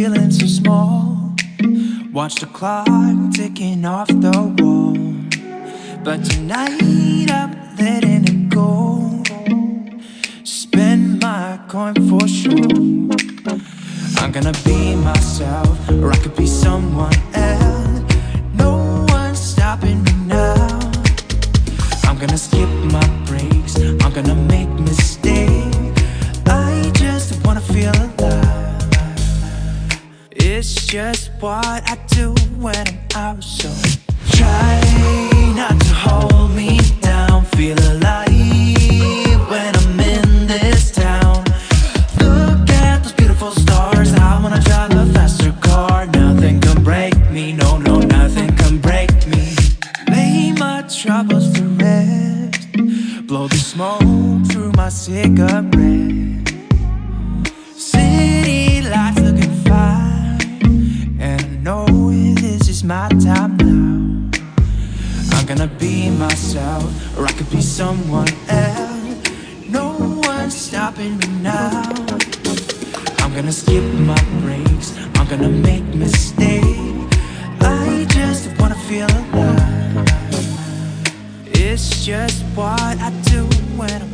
feeling so small. Watch the clock ticking off the wall. But tonight I'm letting it go. Spend my coin for sure. I'm gonna be myself, or I could be someone else. No one's stopping me now. I'm gonna skip my breaks, I'm gonna make mistakes. I just wanna feel alive. It's just what I do when I'm out. So try not to hold me down. Feel alive when I'm in this town. Look at those beautiful stars. I wanna drive a faster car. Nothing can break me, no, no, nothing can break me. Lay my troubles to rest. Blow the smoke through my cigarette. City lights looking fine, and I know this is my time now. I'm gonna be myself, or I could be someone else. No one's stopping me now. I'm gonna skip my breaks, I'm gonna make mistakes. I just wanna feel alive. It's just what I do when I'm